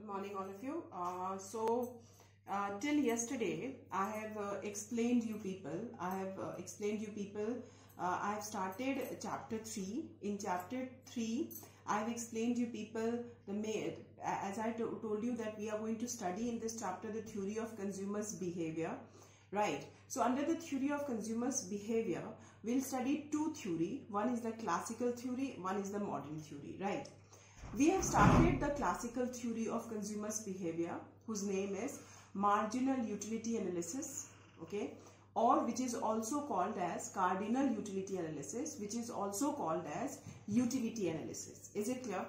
Good morning, all of you. Till yesterday, I have explained you people. I have started chapter 3. In chapter 3, I have explained you people as I told you that we are going to study in this chapter the theory of consumers' behavior. Right. So under the theory of consumers' behavior, we'll study two theory. One is the classical theory, one is the modern theory. Right. We have started the classical theory of consumers' behavior, whose name is marginal utility analysis, okay, or which is also called as cardinal utility analysis, which is also called as utility analysis. Is it clear?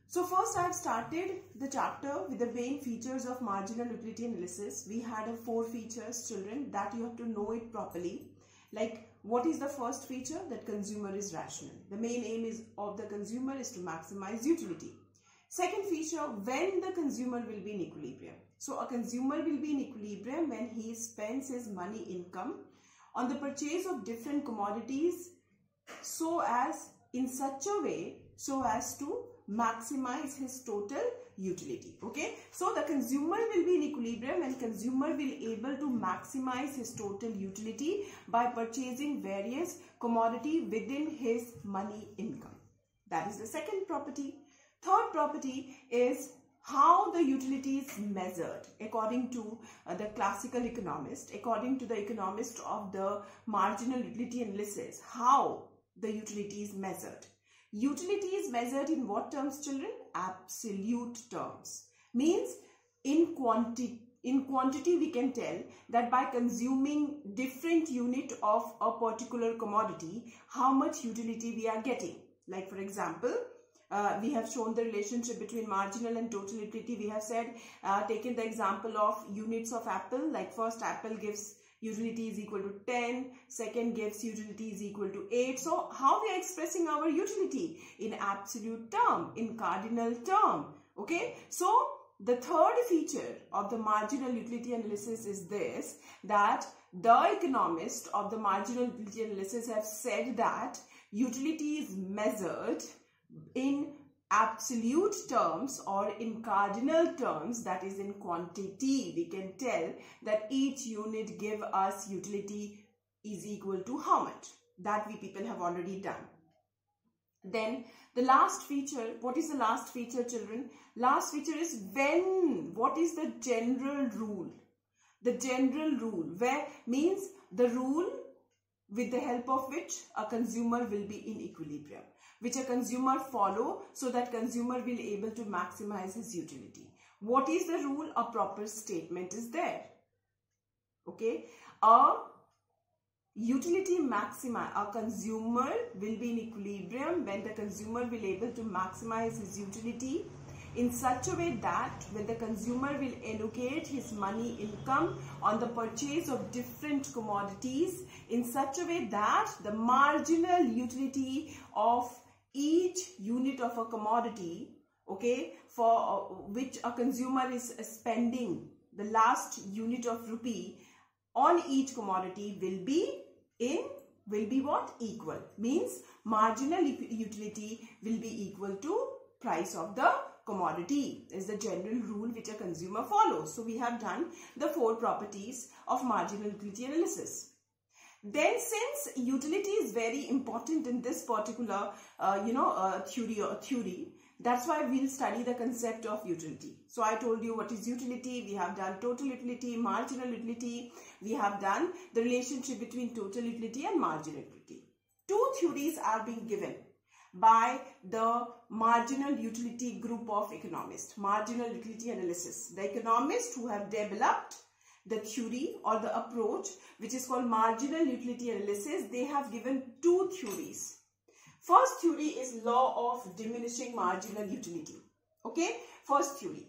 So first I have started the chapter with the main features of marginal utility analysis. We had 4 features, children, that you have to know it properly. Like, what is the first feature? That consumer is rational. The main aim of the consumer is to maximize utility. Second feature, when the consumer will be in equilibrium. So a consumer will be in equilibrium when he spends his money income on the purchase of different commodities in such a way so as to maximize his total utility. Okay, so the consumer will be in equilibrium and consumer will able to maximize his total utility by purchasing various commodity within his money income. That is the second property. Third property is how the utility is measured according to the classical economist, according to the economist of the marginal utility analysis, how the utility is measured. Utility is measured in what terms, children? Absolute terms. Means in quantity we can tell that by consuming different unit of a particular commodity, how much utility we are getting. Like for example, we have shown the relationship between marginal and total utility. We have said, taken the example of units of apple, like first apple gives utility is equal to 10, second gives utility is equal to 8. So how we are expressing our utility? In absolute term, in cardinal term. Okay, so the third feature of the marginal utility analysis is this, that the economist of the marginal utility analysis have said that utility is measured in absolute terms or in cardinal terms, that is in quantity. We can tell that each unit give us utility is equal to how much. That we people have already done. Then the last feature, what is the last feature, children? Last feature is when. What is the general rule? The general rule, where means the rule with the help of which a consumer will be in equilibrium, which a consumer follow so that consumer will able to maximize his utility. What is the rule? A proper statement is there. Okay, a utility maxima, a consumer will be in equilibrium when the consumer will able to maximize his utility in such a way that when the consumer will allocate his money income on the purchase of different commodities in such a way that the marginal utility of each unit of a commodity, okay, for which a consumer is spending the last unit of rupee on each commodity will be what? Equal. Means marginal utility will be equal to price of the commodity is the general rule which a consumer follows. So we have done the 4 properties of marginal utility analysis. Then since utility is very important in this particular theory, that's why we'll study the concept of utility. So I told you what is utility. We have done total utility, marginal utility. We have done the relationship between total utility and marginal utility. 2 theories are being given by the marginal utility group of economists, marginal utility analysis. The economists who have developed the theory or the approach which is called marginal utility analysis, they have given 2 theories. First theory is law of diminishing marginal utility. Okay, first theory.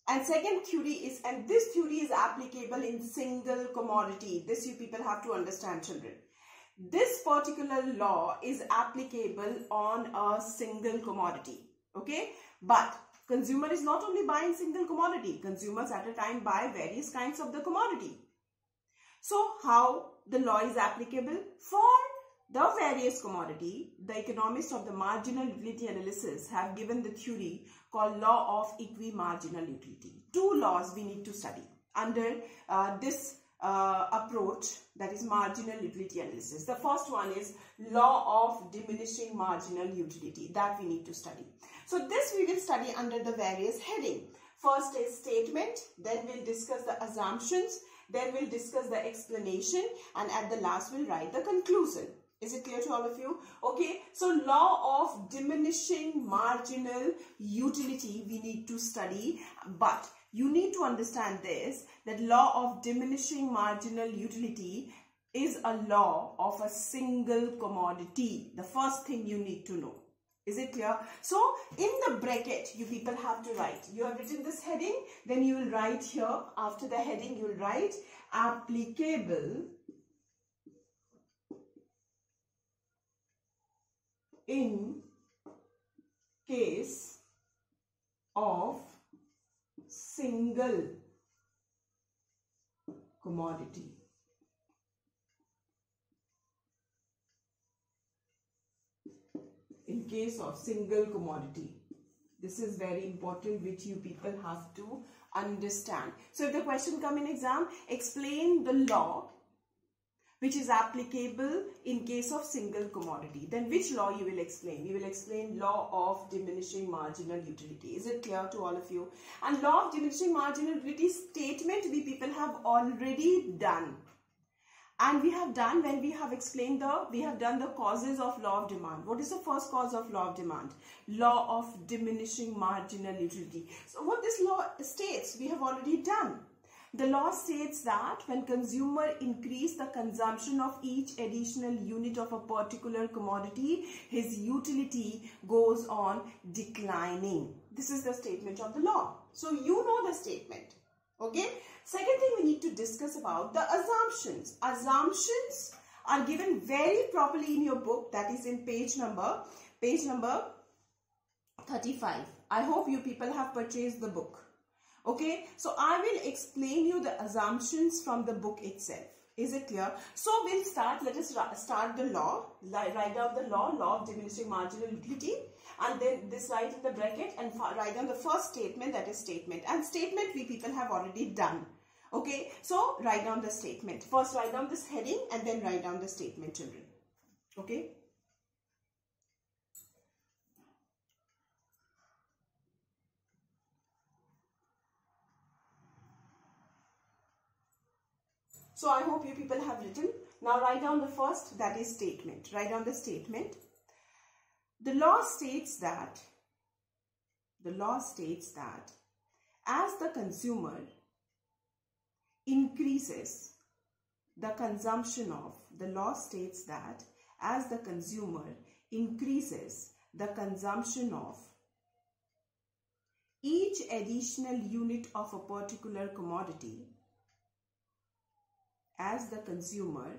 And second theory is, and this theory is applicable in single commodity. This you people have to understand, children. This particular law is applicable on a single commodity. Okay, but consumer is not only buying single commodity. Consumers at a time buy various kinds of the commodity. So how the law is applicable? For the various commodity, the economists of the marginal utility analysis have given the theory called law of equimarginal utility. Two laws we need to study under this approach, that is marginal utility analysis. The first one is law of diminishing marginal utility, that we need to study. So this we will study under the various heading. First is statement, then we'll discuss the assumptions, then we'll discuss the explanation, and at the last we'll write the conclusion. Is it clear to all of you? Okay, so law of diminishing marginal utility we need to study, but you need to understand this, that law of diminishing marginal utility is a law of a single commodity. The first thing you need to know. Is it clear? So in the bracket you people have to write. You have written this heading, then you will write here, after the heading you will write applicable in case of single commodity. In case of single commodity. This is very important, which you people have to understand. So if the question come in exam, explain the law which is applicable in case of single commodity. Then which law you will explain? You will explain law of diminishing marginal utility. Is it clear to all of you? And law of diminishing marginal utility statement we people have already done. And we have done when we have explained we have done the causes of law of demand. What is the first cause of law of demand? Law of diminishing marginal utility. So what this law states, we have already done. The law states that when consumer increase the consumption of each additional unit of a particular commodity, his utility goes on declining. This is the statement of the law. So you know the statement. Okay. Second thing we need to discuss about the assumptions. Assumptions are given very properly in your book, that is in page number 35. I hope you people have purchased the book. Okay, so I will explain you the assumptions from the book itself. Is it clear? So we'll start. Let us start the law. Write down the law of diminishing marginal utility, and then this write in the bracket and write down the first statement, that is statement. And statement we people have already done. Okay, so write down the statement. First write down this heading and then write down the statement, children. Okay. So I hope you people have written. Now write down the first, that is statement. Write down the statement. The law states that as the consumer increases the consumption of, each additional unit of a particular commodity, as the consumer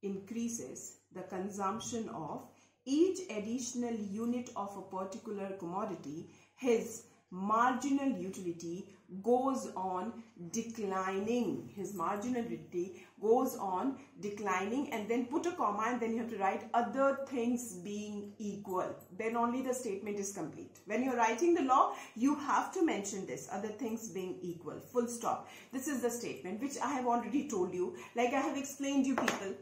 increases the consumption of each additional unit of a particular commodity, his marginal utility goes on declining. His marginal utility goes on declining, and then put a comma, and then you have to write other things being equal. Then only the statement is complete. When you're writing the law, you have to mention this, other things being equal, full stop. This is the statement which I have already told you, like I have explained you people.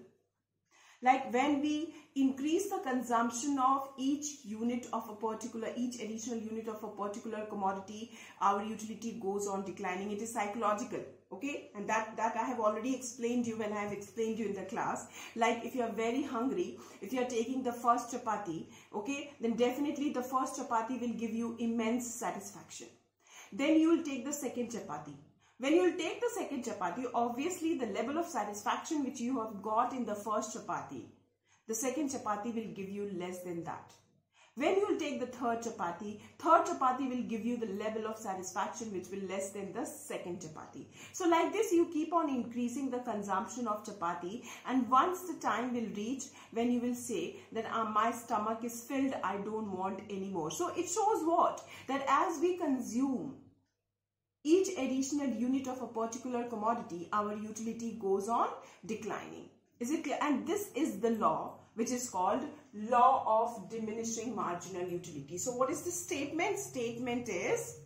Like when we increase the consumption of each additional unit of a particular commodity, our utility goes on declining. It is psychological. Okay, and that I have already explained you when I have explained you in the class. Like if you are very hungry, if you are taking the first chapati, okay, then definitely the first chapati will give you immense satisfaction. Then you will take the second chapati. When you will take the second chapati, obviously the level of satisfaction which you have got in the first chapati, the second chapati will give you less than that. When you will take the third chapati will give you the level of satisfaction which will less than the second chapati. So like this you keep on increasing the consumption of chapati, and once the time will reach when you will say that my stomach is filled, I don't want any more. So it shows what? That as we consume each additional unit of a particular commodity, our utility goes on declining. Is it clear? And this is the law which is called law of diminishing marginal utility. So what is the statement? Statement is,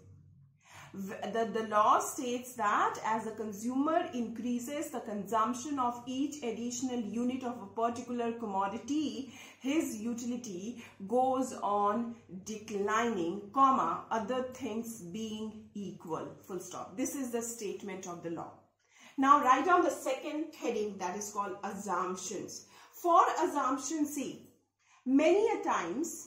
the law states that as the consumer increases the consumption of each additional unit of a particular commodity, his utility goes on declining, comma, other things being equal, full stop. This is the statement of the law. Now write down the second heading, that is called assumptions. For assumption C, many a times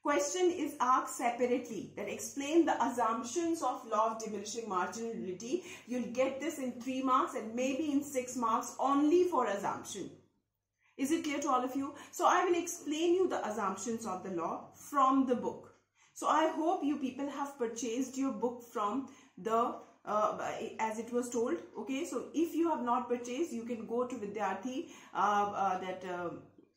question is asked separately that explain the assumptions of law of diminishing marginal utility. You'll get this in 3 marks and maybe in 6 marks only for assumption. Is it clear to all of you? So I will explain you the assumptions of the law from the book. So I hope you people have purchased your book from the as it was told. Okay, so if you have not purchased, you can go to Vidyarthi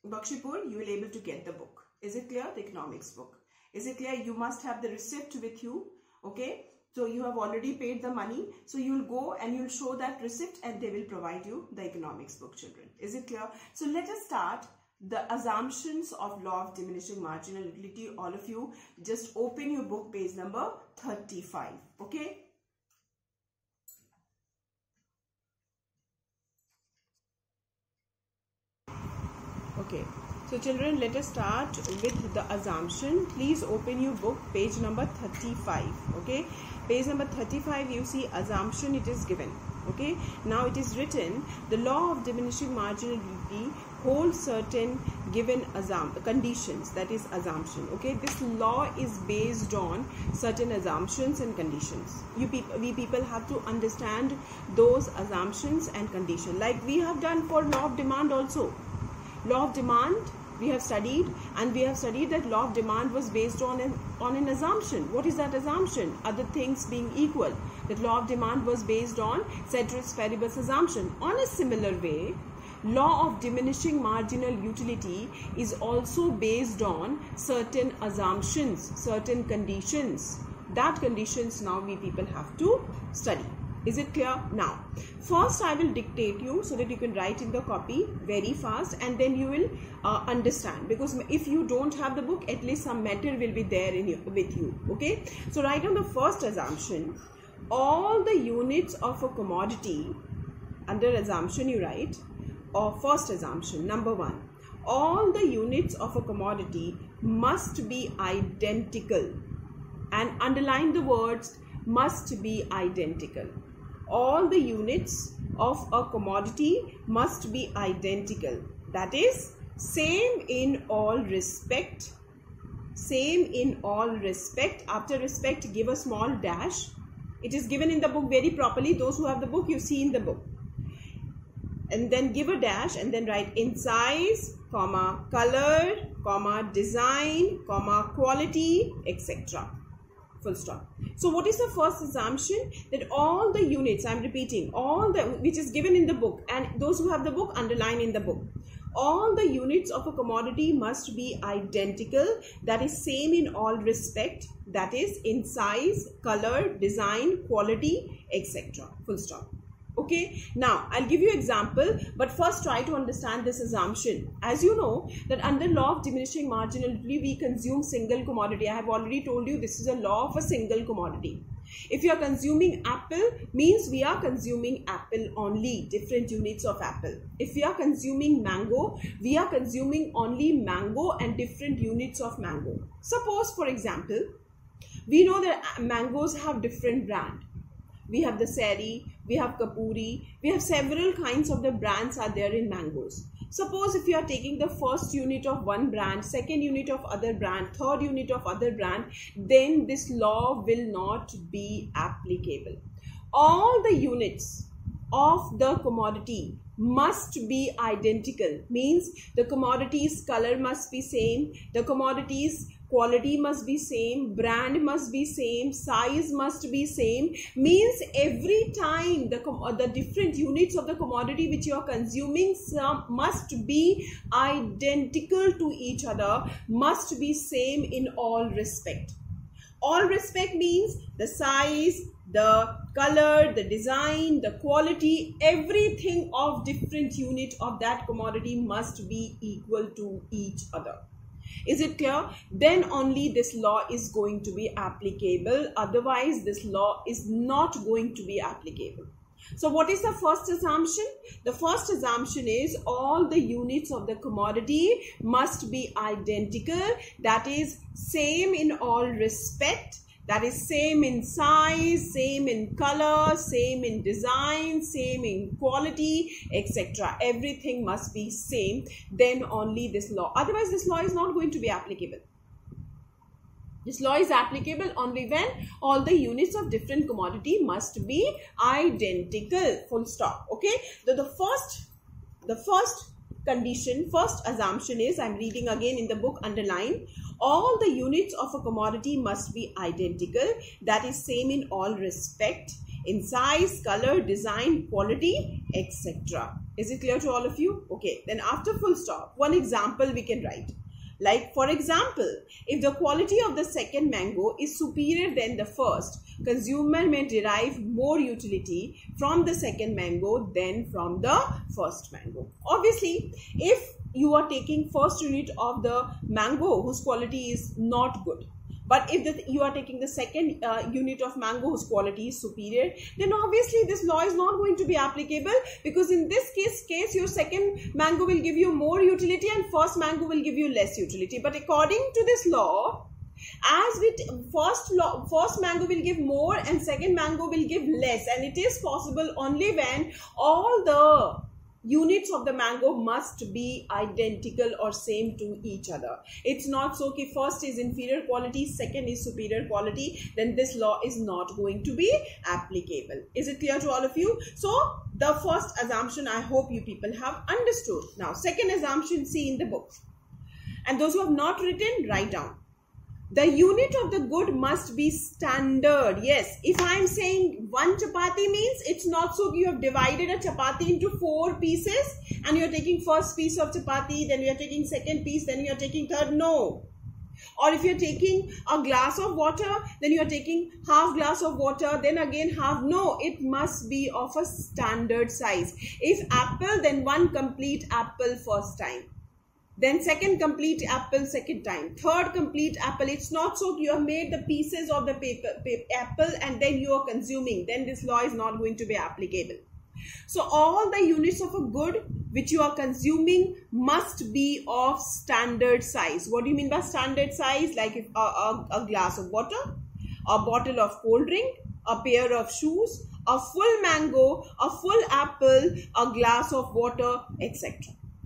Bakshipur, you will able to get the book. Is it clear? The economics book. Is it clear? You must have the receipt with you. Okay, so you have already paid the money, so you will go and you will show that receipt and they will provide you the economics book, children. Is it clear? So let us start the assumptions of law of diminishing marginal utility. All of you just open your book, page number 35. Okay. Okay, so children, let us start with the assumption. Please open your book, page number 35. Okay, page number 35, you see assumption, it is given. Okay, now it is written, the law of diminishing marginal utility holds certain given conditions, that is assumption. Okay, this law is based on certain assumptions and conditions. We people have to understand those assumptions and conditions, like we have done for law of demand also. Law of demand we have studied, and we have studied that law of demand was based on an assumption. What is that assumption? Other things being equal. That law of demand was based on ceteris paribus assumption. On a similar way, law of diminishing marginal utility is also based on certain assumptions, certain conditions. That conditions now we people have to study. Is it clear? Now, first I will dictate you so that you can write in the copy very fast, and then you will understand, because if you don't have the book, at least some matter will be there with you. Okay, so write down the first assumption. All the units of a commodity, under assumption you write, or first assumption, number 1, all the units of a commodity must be identical, and underline the words must be identical. All the units of a commodity must be identical, that is same in all respect. Same in all respect. After respect, give a small dash. It is given in the book very properly. Those who have the book, you see in the book. And then give a dash and then write in size, comma, color, comma, design, comma, quality, etc. Full stop. So what is the first assumption? That all the units, I am repeating, all the, which is given in the book, and those who have the book, underline in the book. All the units of a commodity must be identical, that is same in all respect, that is in size, color, design, quality, etc. Full stop. Okay, now I'll give you example, but first try to understand this assumption. As you know that under law of diminishing marginal utility, we consume single commodity. I have already told you this is a law of a single commodity. If you are consuming apple, means we are consuming apple only, different units of apple. If we are consuming mango, we are consuming only mango and different units of mango. Suppose, for example, we know that mangoes have different brand. We have the Seri, we have Kapuri, we have several kinds of the brands are there in mangoes. Suppose if you are taking the first unit of one brand, second unit of other brand, third unit of other brand, then this law will not be applicable. All the units of the commodity must be identical, means the commodity's color must be same, the commodity's quality must be same, brand must be same, size must be same, means every time the different units of the commodity which you are consuming must be identical to each other, must be same in all respect. All respect means the size, the color, the design, the quality, everything of different unit of that commodity must be equal to each other. Is it clear? Then only this law is going to be applicable. Otherwise, this law is not going to be applicable. So what is the first assumption? The first assumption is all the units of the commodity must be identical. That is same in all respect. That is same in size, same in color, same in design, same in quality, etc. Everything must be same. Then only this law. Otherwise, this law is not going to be applicable. This law is applicable only when all the units of different commodity must be identical. Full stop. Okay. So the first condition, first assumption is, I'm reading again in the book, underline, all the units of a commodity must be identical. That is same in all respect, in size, color, design, quality, etc. Is it clear to all of you? Okay. Then after full stop, one example we can write. Like, for example, if the quality of the second mango is superior than the first, consumer may derive more utility from the second mango than from the first mango. Obviously, if you are taking first unit of the mango whose quality is not good, but if you are taking the second unit of mango whose quality is superior, then obviously this law is not going to be applicable, because in this case your second mango will give you more utility and first mango will give you less utility. But according to this law, as with first mango will give more and second mango will give less, and it is possible only when all the units of the mango must be identical or same to each other. It's not so that first is inferior quality, second is superior quality, then this law is not going to be applicable. Is it clear to all of you? So the first assumption, I hope you people have understood. Now second assumption, see in the book, and those who have not written, write down. The unit of the good must be standard. Yes, if I am saying one chapati means, it's not so you have divided a chapati into 4 pieces and you are taking first piece of chapati, then you are taking second piece, then you are taking third. No. Or if you are taking a glass of water, then you are taking half glass of water, then again half. No, it must be of a standard size. If apple, then one complete apple first time. Then second complete apple second time. Third complete apple. It's not so you have made the pieces of the apple and then you are consuming. Then this law is not going to be applicable. So all the units of a good which you are consuming must be of standard size. What do you mean by standard size? Like if a glass of water, a bottle of cold drink, a pair of shoes, a full mango, a full apple, a glass of water, etc.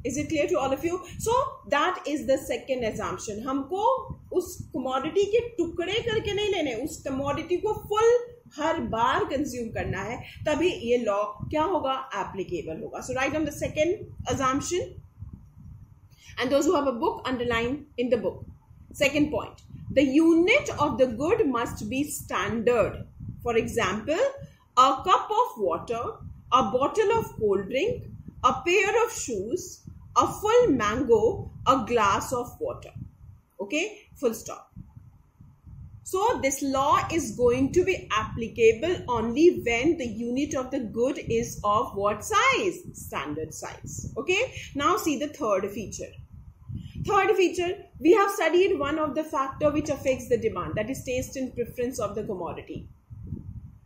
Is it clear to all of you? So that is the second assumption. हमको उस commodity के टुकड़े करके नहीं लेने, उस commodity को full हर बार consume करना है, तभी ये law क्या होगा? Applicable होगा. So write down the second assumption, and those who have a book, underline in the book. Second point, the unit of the good must be standard. For example, a cup of water, a bottle of cold drink, a pair of shoes, a full mango, a glass of water. Okay, full stop. So this law is going to be applicable only when the unit of the good is of what size? Standard size. Okay, now see the third feature. Third feature, we have studied one of the factor which affects the demand, that is taste and preference of the commodity.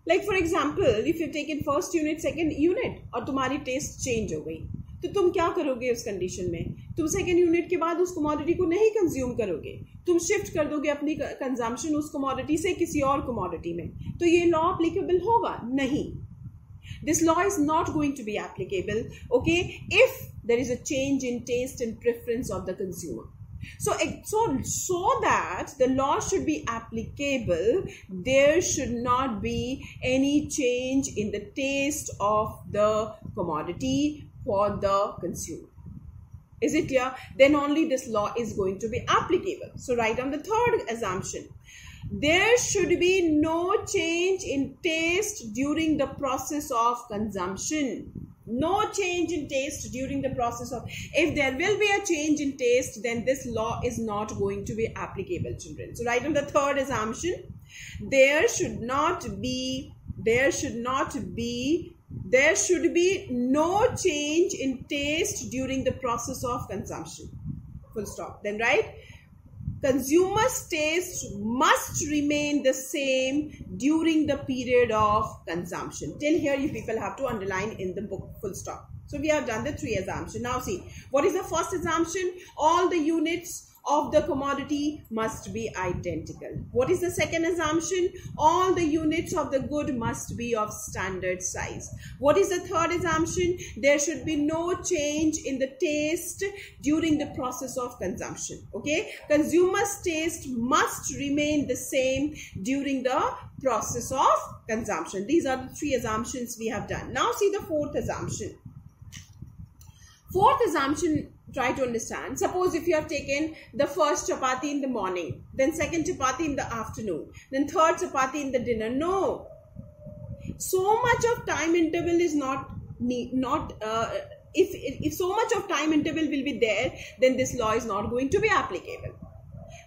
Like for example, if you take in first unit, second unit, और तुम्हारी taste change हो गई, तो तुम क्या करोगे उस condition में? तुम सेकेंड यूनिट के बाद उस कमोडिटी को नहीं कंज्यूम करोगे, तुम शिफ्ट कर दोगे अपनी कंजम्पशन उस कमोडिटी से किसी और कमोडिटी में. तो ये लॉ एप्लीकेबल होगा? नहीं. This law is not going to be applicable, okay, if there is a change in taste and preference of the consumer. So that the law should be applicable, there should not be any change in the taste of the commodity for the consumer. Is it clear? Then only this law is going to be applicable. So write down the third assumption. There should be no change in taste during the process of consumption. No change in taste during the process of. If there will be a change in taste, then this law is not going to be applicable, children. So write down the third assumption. There should be no change in taste during the process of consumption. Full stop. Then right? Consumers' taste must remain the same during the period of consumption. Till here you people have to underline in the book. Full stop. So we have done the 3 assumptions. Now see, what is the first assumption? All the units of the commodity must be identical. What is the second assumption? All the units of the good must be of standard size. What is the third assumption? There should be no change in the taste during the process of consumption. Okay, consumers' taste must remain the same during the process of consumption. These are the 3 assumptions we have done. Now see the fourth assumption. Fourth assumption, try to understand. Suppose if you have taken the first chapati in the morning, then second chapati in the afternoon, then third chapati in the dinner. No. So much of time interval is if so much of time interval will be there, then this law is not going to be applicable.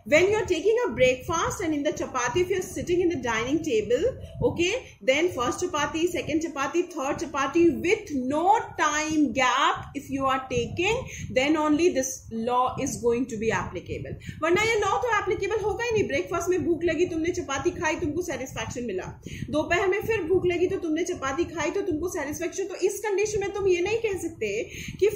When you're taking a breakfast and in the chapati, if you're sitting in the dining table, okay, then first chapati, second chapati, third chapati with no time gap, if you are taking, then only this law is going to be applicable. वरना ये law तो applicable होगा ही नहीं. Breakfast में भूख लगी, तुमने चपाती खाई, तुमको satisfaction मिला. दोपहर में फिर भूख लगी तो तुमने चपाती खाई तो तुमको satisfaction. तो इस condition में तुम ये नहीं कह सकते कि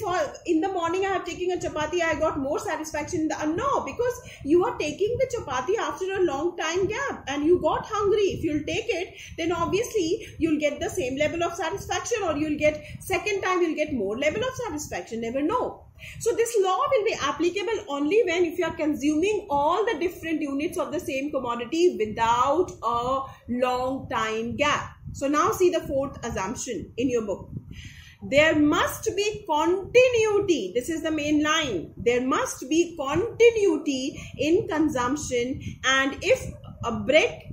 in the morning I have taken a chapati, I got more satisfaction. No, because you are taking the chapati after a long time gap and you got hungry. If you'll take it, then obviously you'll get the same level of satisfaction, or you'll get second time you'll get more level of satisfaction. Never know. So this law will be applicable only when if you are consuming all the different units of the same commodity without a long time gap. So now see the fourth assumption in your book. There must be continuity. This is the main line. There must be continuity in consumption, and if a break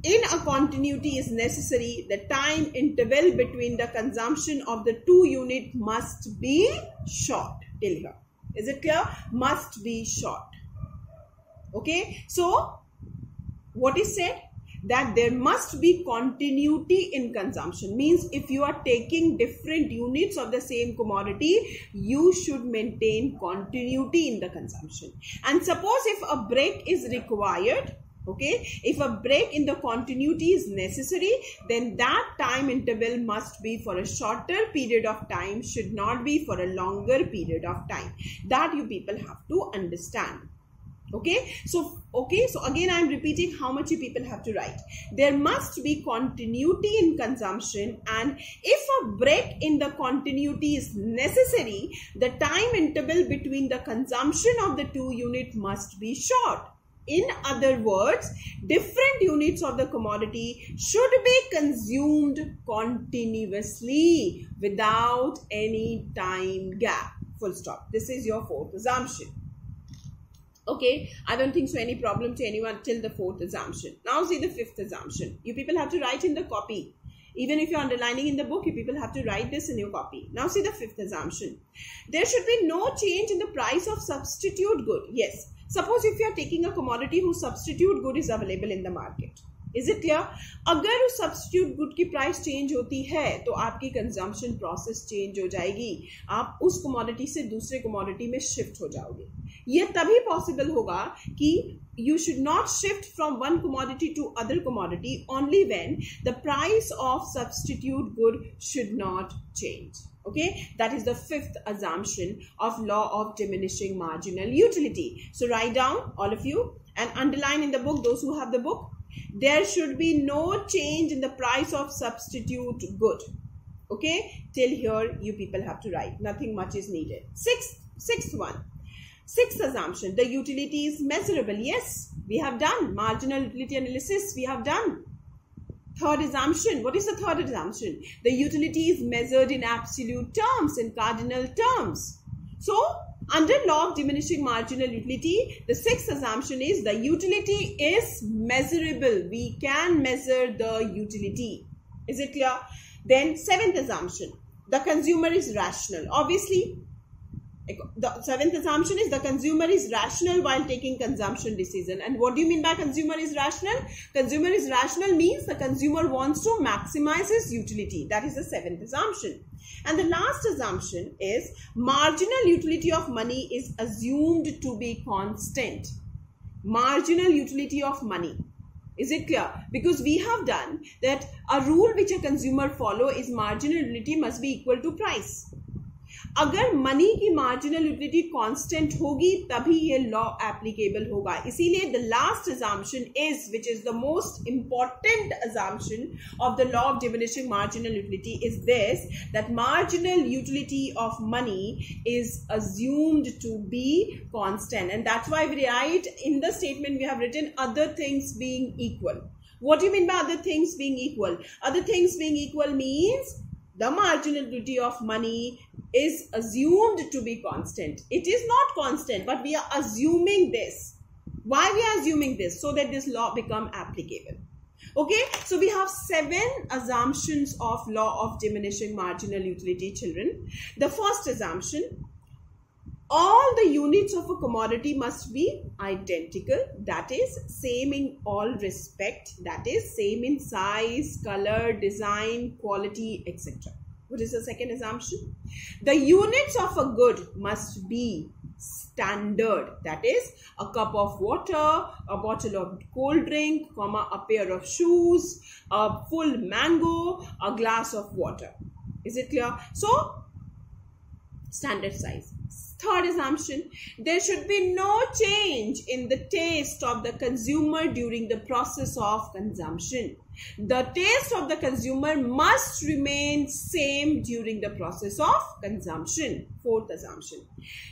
in a continuity is necessary, the time interval between the consumption of the 2 units must be short. Till here. Is it clear? Must be short. Okay. So, what is said? That there must be continuity in consumption. Means if you are taking different units of the same commodity, you should maintain continuity in the consumption. And suppose if a break is required, okay, if a break in the continuity is necessary, then that time interval must be for a shorter period of time, should not be for a longer period of time. That you people have to understand. Okay, so again I am repeating how much you people have to write. There must be continuity in consumption, and if a break in the continuity is necessary, the time interval between the consumption of the 2 units must be short. In other words, different units of the commodity should be consumed continuously without any time gap. Full stop. This is your fourth assumption. Okay, I don't think so any problem to anyone till the fourth assumption. Now see the fifth assumption. You people have to write in the copy. Even if you're underlining in the book, you people have to write this in your copy. Now see the fifth assumption. There should be no change in the price of substitute good. Yes. Suppose if you are taking a commodity whose substitute good is available in the market. Is it clear? अगर उस substitute good की price change होती है तो आपकी consumption process change हो जाएगी. आप उस commodity से दूसरे commodity में shift हो जाओगे. ये तभी possible होगा कि you should not shift from one commodity to other commodity only when the price of substitute good should not change. Okay, that is the fifth assumption of law of diminishing marginal utility. So write down all of you and underline in the book, those who have the book. There should be no change in the price of substitute good. Okay, till here you people have to write. Nothing much is needed. Sixth one. Sixth assumption. The utility is measurable. Yes, we have done. Marginal utility analysis we have done. Third assumption. What is the third assumption? The utility is measured in absolute terms, in cardinal terms. So, under law of diminishing marginal utility, the sixth assumption is the utility is measurable. We can measure the utility. Is it clear? Then, seventh assumption. The consumer is rational. Obviously, The seventh assumption is the consumer is rational while taking consumption decision. And what do you mean by consumer is rational? Consumer is rational means the consumer wants to maximize his utility. That is the seventh assumption. And the last assumption is marginal utility of money is assumed to be constant. Marginal utility of money. Is it clear? Because we have done that a rule which a consumer follow is marginal utility must be equal to price. अगर money की marginal utility constant होगी तभी ये law applicable होगा. इसीलिए the last assumption is, which is the most important assumption of the law of diminishing marginal utility, is this, that marginal utility of money is assumed to be constant. And that's why we write in the statement, we have written other things being equal. What do you mean by other things being equal? Other things being equal means the marginal utility of money is assumed to be constant. It is not constant, but we are assuming this. Why we are assuming this? So that this law become applicable. Okay, so we have 7 assumptions of law of diminishing marginal utility, children. The first assumption, all the units of a commodity must be identical, that is same in all respect, that is same in size, color, design, quality, etc. What is the second assumption? The units of a good must be standard, that is a cup of water, a bottle of cold drink, comma, a pair of shoes, a full mango, a glass of water. Is it clear? So standard size. Third assumption, there should be no change in the taste of the consumer during the process of consumption. The taste of the consumer must remain same during the process of consumption. Fourth assumption,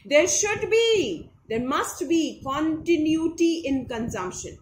there must be continuity in consumption.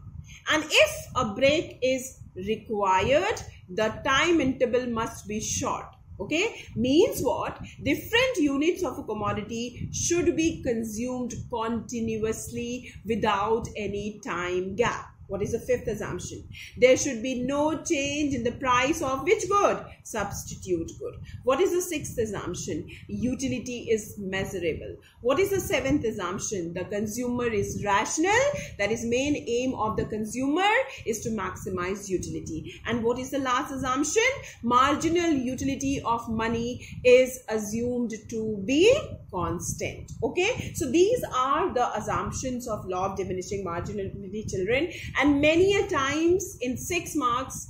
And if a break is required, the time interval must be short. Okay, means what? Different units of a commodity should be consumed continuously without any time gap. What is the fifth assumption? There should be no change in the price of which good? Substitute good. What is the sixth assumption? Utility is measurable. What is the seventh assumption? The consumer is rational. That is main aim of the consumer is to maximize utility. And what is the last assumption? Marginal utility of money is assumed to be constant. Okay, so these are the assumptions of law of diminishing marginal utility, children. And many a times in 6 marks,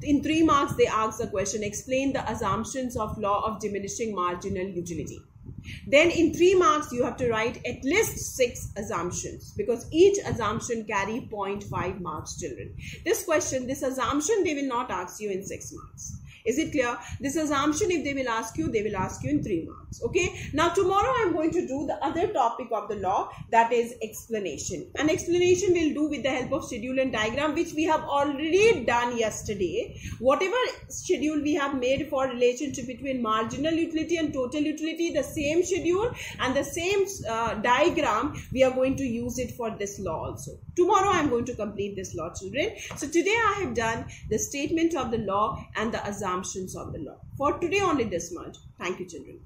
in 3 marks, they ask the question, explain the assumptions of law of diminishing marginal utility. Then in 3 marks, you have to write at least 6 assumptions, because each assumption carry 0.5 marks, children. This question, this assumption, they will not ask you in 6 marks. Is it clear? This assumption, if they will ask you in 3 marks. Okay. Now tomorrow I am going to do the other topic of the law, that is explanation. And explanation we'll do with the help of schedule and diagram, which we have already done yesterday. Whatever schedule we have made for relationship between marginal utility and total utility, the same schedule and the same diagram, we are going to use it for this law also. Tomorrow I am going to complete this law, children. So today I have done the statement of the law and the assumptions of the law. For today only this much. Thank you, children.